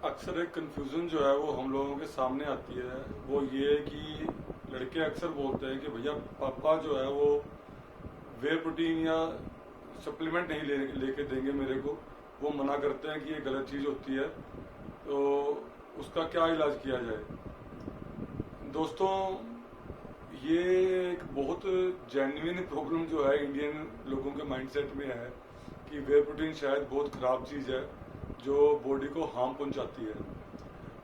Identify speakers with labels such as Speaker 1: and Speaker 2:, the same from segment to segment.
Speaker 1: अक्सर एक कंफ्यूजन जो है वो हम लोगों के सामने आती है। वो ये है कि लड़के अक्सर बोलते हैं कि भैया पापा जो है वो वे प्रोटीन या सप्लीमेंट नहीं लेके देंगे मेरे को। वो मना करते हैं कि ये गलत चीज़ होती है, तो उसका क्या इलाज किया जाए। दोस्तों, ये एक बहुत जेन्युइन प्रॉब्लम जो है इंडियन लोगों के माइंडसेट में है कि वे प्रोटीन शायद बहुत ख़राब चीज़ है जो बॉडी को हार्म पहुंचाती है।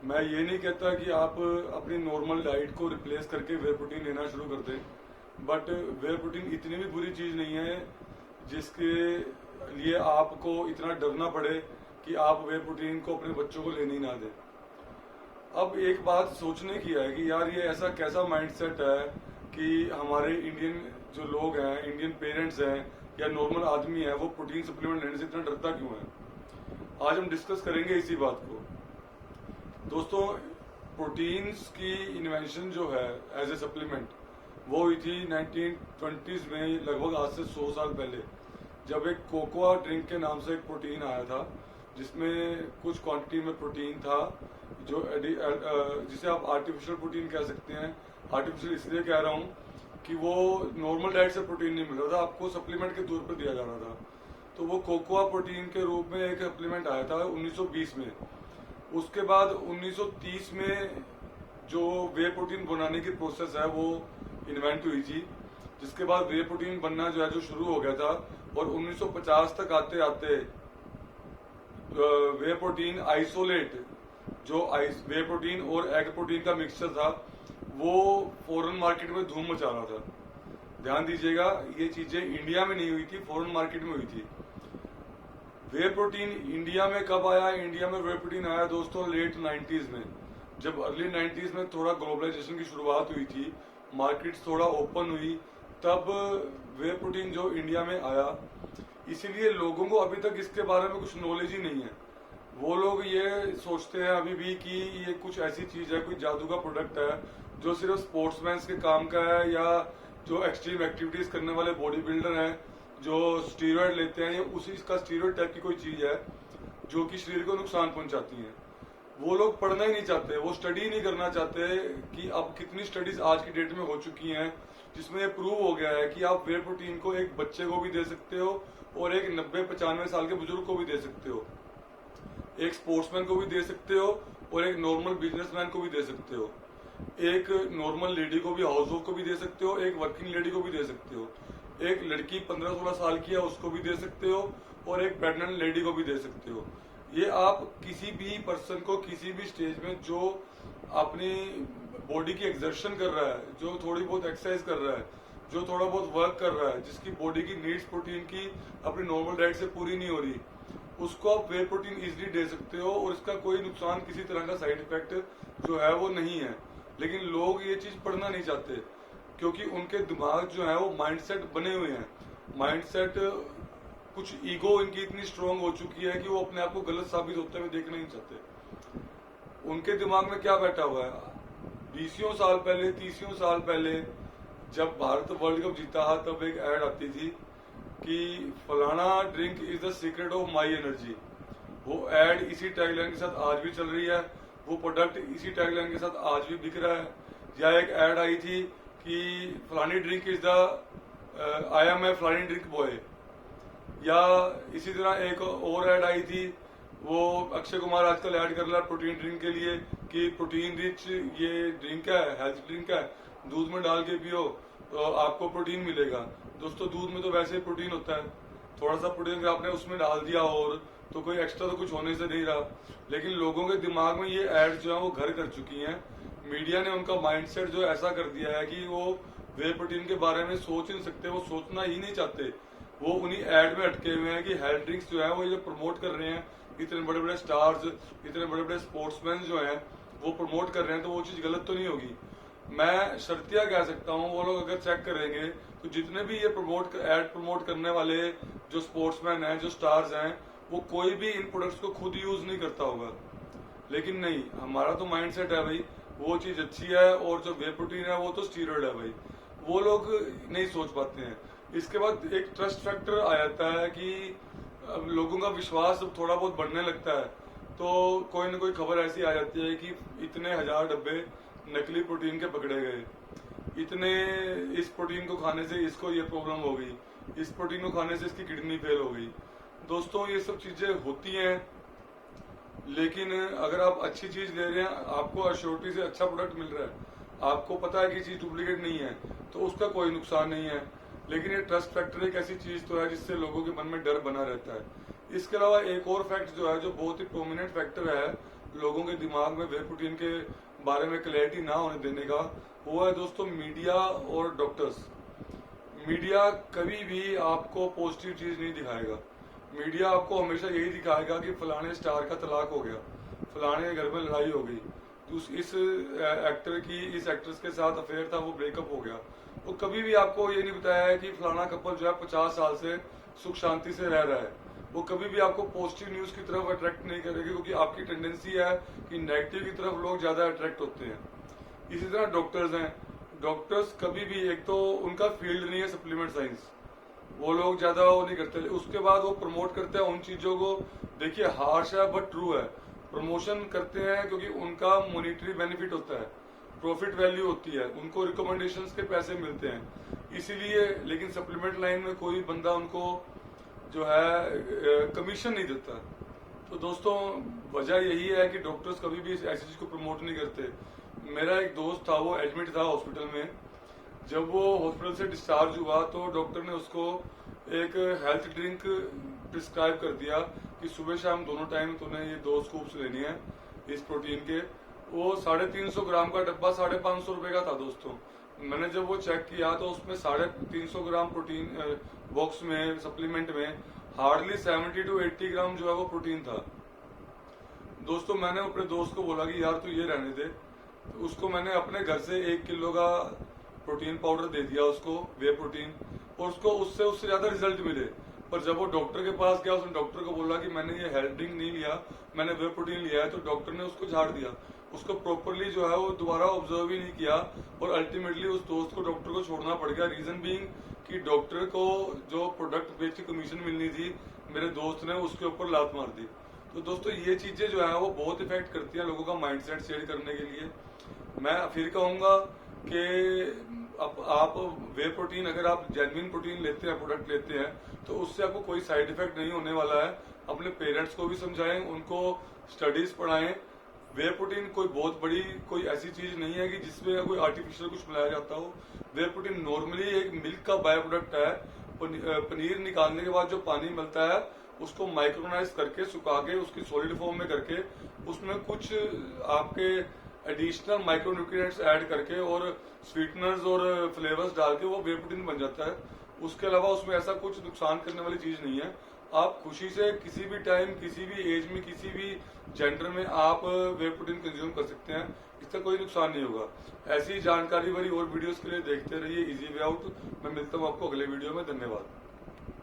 Speaker 1: मैं ये नहीं कहता कि आप अपनी नॉर्मल डाइट को रिप्लेस करके वे प्रोटीन लेना शुरू कर दें, बट वे प्रोटीन इतनी भी बुरी चीज़ नहीं है जिसके लिए आपको इतना डरना पड़े कि आप वे प्रोटीन को अपने बच्चों को लेने ही ना दें। अब एक बात सोचने की है कि यार ये ऐसा कैसा माइंडसेट है कि हमारे इंडियन जो लोग हैं, इंडियन पेरेंट्स हैं या नॉर्मल आदमी है, वो प्रोटीन सप्लीमेंट लेने से इतना डरता क्यों है। आज हम डिस्कस करेंगे इसी बात को। दोस्तों, प्रोटीन्स की इन्वेंशन जो है एज ए सप्लीमेंट वो हुई थी 1920s में, लगभग आज से 100 साल पहले, जब एक कोकोआ ड्रिंक के नाम से एक प्रोटीन आया था जिसमें कुछ क्वांटिटी में प्रोटीन था जो जिसे आप आर्टिफिशियल प्रोटीन कह सकते हैं। आर्टिफिशियल इसलिए कह रहा हूँ कि वो नॉर्मल डाइट से प्रोटीन नहीं मिल रहा था, आपको सप्लीमेंट के तौर पर दिया जा रहा था। तो वो कोकोआ प्रोटीन के रूप में एक सप्लीमेंट आया था 1920 में। उसके बाद 1930 में जो वे प्रोटीन बनाने की प्रोसेस है वो इन्वेंट हुई थी, जिसके बाद वे प्रोटीन बनना जो है जो शुरू हो गया था। और 1950 तक आते आते वे प्रोटीन आइसोलेट, जो वे प्रोटीन और एग प्रोटीन का मिक्सचर था, वो फॉरेन मार्केट में धूम मचा रहा था। ध्यान दीजिएगा, ये चीजें इंडिया में नहीं हुई थी, फॉरेन मार्केट में हुई थी। वे प्रोटीन इंडिया में कब आया? इंडिया में वे प्रोटीन आया दोस्तों लेट 90s में, जब अर्ली 90s में थोड़ा ग्लोबलाइजेशन की शुरुआत हुई थी, मार्केट्स थोड़ा ओपन हुई, तब वे प्रोटीन जो इंडिया में आया। इसीलिए लोगों को अभी तक इसके बारे में कुछ नॉलेज ही नहीं है। वो लोग ये सोचते हैं अभी भी कि ये कुछ ऐसी चीज है, कोई जादू का प्रोडक्ट है जो सिर्फ स्पोर्ट्समैन के काम का है, या जो एक्सट्रीम एक्टिविटीज करने वाले बॉडी बिल्डर हैं जो स्टीरॉयड लेते हैं, या उसी का स्टीरॉयड टाइप की कोई चीज है जो कि शरीर को नुकसान पहुंचाती है। वो लोग पढ़ना ही नहीं चाहते, वो स्टडी नहीं करना चाहते कि अब कितनी स्टडीज आज की डेट में हो चुकी हैं जिसमें ये प्रूव हो गया है कि आप वे प्रोटीन को एक बच्चे को भी दे सकते हो और एक 90-95 साल के बुजुर्ग को भी दे सकते हो, एक स्पोर्ट्समैन को भी दे सकते हो और एक नॉर्मल बिजनेसमैन को भी दे सकते हो, एक नॉर्मल लेडी को भी, हाउस वाइफ को भी दे सकते हो, एक वर्किंग लेडी को भी दे सकते हो, एक लड़की 15-16 साल की है उसको भी दे सकते हो, और एक प्रेग्नेंट लेडी को भी दे सकते हो। ये आप किसी भी पर्सन को किसी भी स्टेज में जो अपनी बॉडी की एक्सर्शन कर रहा है, जो थोड़ी बहुत एक्सरसाइज कर रहा है, जो थोड़ा बहुत वर्क कर रहा है, जिसकी बॉडी की नीड्स प्रोटीन की अपनी नॉर्मल डाइट से पूरी नहीं हो रही, उसको आप वे प्रोटीन इजिली दे सकते हो और इसका कोई नुकसान, किसी तरह का साइड इफेक्ट जो है वो नहीं है। लेकिन लोग ये चीज पढ़ना नहीं चाहते क्योंकि उनके दिमाग जो है वो माइंडसेट बने हुए हैं। माइंडसेट, कुछ ईगो इनकी इतनी स्ट्रांग हो चुकी है कि वो अपने आप को गलत साबित होते हुए देखना नहीं चाहते। उनके दिमाग में क्या बैठा हुआ है? 20 साल पहले, 30 साल पहले जब भारत वर्ल्ड कप जीता था, तब एक ऐड आती थी कि फलाना drink is the secret of my energy. वो ऐड इसी टैगलाइन के साथ आज भी चल रही है, वो प्रोडक्ट इसी टैगलाइन के साथ आज भी बिक रहा है। या एक ऐड आई थी कि फलानी drink is the I am a फलानी ड्रिंक बॉय। या इसी तरह एक और ऐड आई थी, वो अक्षय कुमार आजकल ऐड कर रहा है प्रोटीन ड्रिंक के लिए कि प्रोटीन रिच ये ड्रिंक है, हेल्थ ड्रिंक है, दूध में डाल के पियो तो आपको प्रोटीन मिलेगा। दोस्तों, दूध में तो वैसे ही प्रोटीन होता है, थोड़ा सा प्रोटीन अगर आपने उसमें डाल दिया और तो कोई एक्स्ट्रा तो कुछ होने से नहीं रहा। लेकिन लोगों के दिमाग में ये ऐड जो है वो घर कर चुकी हैं। मीडिया ने उनका माइंडसेट जो ऐसा कर दिया है कि वो वे प्रोटीन के बारे में सोच ही नहीं सकते, वो सोचना ही नहीं चाहते। वो उन्हीं ऐड में अटके हुए हैं कि हेल्थ ड्रिंक्स जो है वो ये प्रमोट कर रहे हैं, इतने बड़े बड़े स्टार्स, इतने बड़े बड़े स्पोर्ट्समैन जो हैं वो प्रमोट कर रहे हैं, तो वो चीज गलत तो नहीं होगी। मैं शर्तिया कह सकता हूँ, वो लोग अगर चेक करेंगे तो जितने भी ये ऐड प्रमोट करने वाले जो स्पोर्ट्समैन हैं, जो स्टार्स हैं, वो कोई भी इन प्रोडक्ट्स को खुद यूज नहीं करता होगा। लेकिन नहीं, हमारा तो माइंडसेट है भाई वो चीज अच्छी है और जो वे प्रोटीन है वो तो स्टीरॉयड है भाई, वो लोग नहीं सोच पाते हैं। इसके बाद एक ट्रस्ट फैक्टर आ जाता है कि अब लोगों का विश्वास अब थोड़ा बहुत बढ़ने लगता है तो कोई ना कोई खबर ऐसी आ जाती है कि इतने 1000 डब्बे नकली प्रोटीन के पकड़े गए, इतने इस प्रोटीन को खाने से इसको ये प्रॉब्लम हो गई, इस प्रोटीन को खाने से इसकी किडनी फेल हो गई। दोस्तों ये सब चीजें होती हैं, लेकिन अगर आप अच्छी चीज ले रहे हैं, आपको अश्योरिटी से अच्छा प्रोडक्ट मिल रहा है, आपको पता है कि चीज डुप्लीकेट नहीं है, तो उसका कोई नुकसान नहीं है। लेकिन ये ट्रस्ट फैक्टर एक ऐसी चीज तो है जिससे लोगों के मन में डर बना रहता है। इसके अलावा एक और फैक्ट जो है, जो बहुत ही प्रोमिनेंट फैक्टर है लोगों के दिमाग में वे प्रोटीन के बारे में क्लैरिटी ना होने देने का, वो है दोस्तों मीडिया और डॉक्टर्स। मीडिया कभी भी आपको पॉजिटिव चीज नहीं दिखाएगा। मीडिया आपको हमेशा यही दिखाएगा कि फलाने स्टार का तलाक हो गया, फलाने के घर में लड़ाई हो गई, तो इस एक्टर की इस एक्ट्रेस के साथ अफेयर था, वो ब्रेकअप हो गया। वो कभी भी आपको ये नहीं बताया है कि फलाना कपल जो है 50 साल से सुख शांति से रह रहा है। वो कभी भी आपको पॉजिटिव न्यूज की तरफ अट्रैक्ट नहीं करेगी, क्योंकि आपकी टेंडेंसी है कि नेगेटिव की तरफ लोग ज्यादा अट्रैक्ट होते हैं। इसी तरह डॉक्टर्स हैं, डॉक्टर्स कभी भी, एक तो उनका फील्ड नहीं है सप्लीमेंट साइंस, वो लोग ज्यादा वो नहीं करते। उसके बाद वो प्रमोट करते हैं उन चीजों को, देखिए हार्श है बट ट्रू है, प्रमोशन करते हैं क्योंकि उनका मॉनिटरी बेनिफिट होता है, प्रॉफिट वैल्यू होती है, उनको रिकमेंडेशंस के पैसे मिलते हैं इसीलिए। लेकिन सप्लीमेंट लाइन में कोई बंदा उनको जो है कमीशन नहीं देता। तो दोस्तों वजह यही है कि डॉक्टर्स कभी भी ऐसी चीज को प्रमोट नहीं करते। मेरा एक दोस्त था, वो एडमिट था हॉस्पिटल में। जब वो हॉस्पिटल से डिस्चार्ज हुआ तो डॉक्टर ने उसको एक हेल्थ ड्रिंक प्रिस्क्राइब कर दिया कि सुबह शाम दोनों टाइम तूने ये 2 स्कूप्स लेनी है इस प्रोटीन के। वो 350 ग्राम का डब्बा 550 रुपए का था दोस्तों। मैंने जब वो चेक किया तो उसमें 350 ग्राम प्रोटीन बॉक्स में, सप्लीमेंट में हार्डली 70 to 80 ग्राम जो है वो प्रोटीन था। दोस्तों मैंने अपने दोस्त को बोला कि यार तू ये रहने दे, तो उसको मैंने अपने घर से 1 किलो का प्रोटीन पाउडर दे दिया उसको, वे प्रोटीन, और उसको उससे ज्यादा रिजल्ट मिले। पर जब वो डॉक्टर के पास गया, उसने डॉक्टर को बोला कि मैंने ये हेल्थ ड्रिंक नहीं लिया, मैंने वे प्रोटीन लिया है, तो डॉक्टर ने उसको झाड़ दिया। उसको प्रॉपरली जो है वो दोबारा ऑब्जर्व ही नहीं किया, और अल्टीमेटली उस दोस्त को डॉक्टर को छोड़ना पड़ गया। रीजन बीइंग कि डॉक्टर को जो प्रोडक्ट बेच की कमीशन मिलनी थी, मेरे दोस्त ने उसके ऊपर लात मार दी। तो दोस्तों ये चीजें जो है वो बहुत इफेक्ट करती हैं लोगों का माइंडसेट चेंज करने के लिए। मैं फिर कहूंगा कि आप वे प्रोटीन, अगर आप जेन्युइन प्रोटीन लेते हैं, प्रोडक्ट लेते हैं, तो उससे आपको कोई साइड इफेक्ट नहीं होने वाला है। अपने पेरेंट्स को भी समझाएं, उनको स्टडीज पढ़ाएं। वे प्रोटीन कोई बहुत बड़ी कोई ऐसी चीज नहीं है कि जिसमें कोई आर्टिफिशियल कुछ मिलाया जाता हो। वे प्रोटीन नॉर्मली एक मिल्क का बाय प्रोडक्ट है। पनीर निकालने के बाद जो पानी मिलता है उसको माइक्रोनाइज करके, सुखा के, उसकी सॉलिड फॉर्म में करके, उसमें कुछ आपके एडिशनल माइक्रोन्यूट्रिएंट्स ऐड करके और स्वीटनर्स और फ्लेवर्स डाल के वो वे प्रोटीन बन जाता है। उसके अलावा उसमें ऐसा कुछ नुकसान करने वाली चीज नहीं है। आप खुशी से किसी भी टाइम, किसी भी एज में, किसी भी जेंडर में आप वे प्रोटीन कंज्यूम कर सकते हैं, इससे कोई नुकसान नहीं होगा। ऐसी जानकारी भरी और वीडियोस के लिए देखते रहिए इजी वे आउट। मैं मिलता हूँ आपको अगले वीडियो में। धन्यवाद।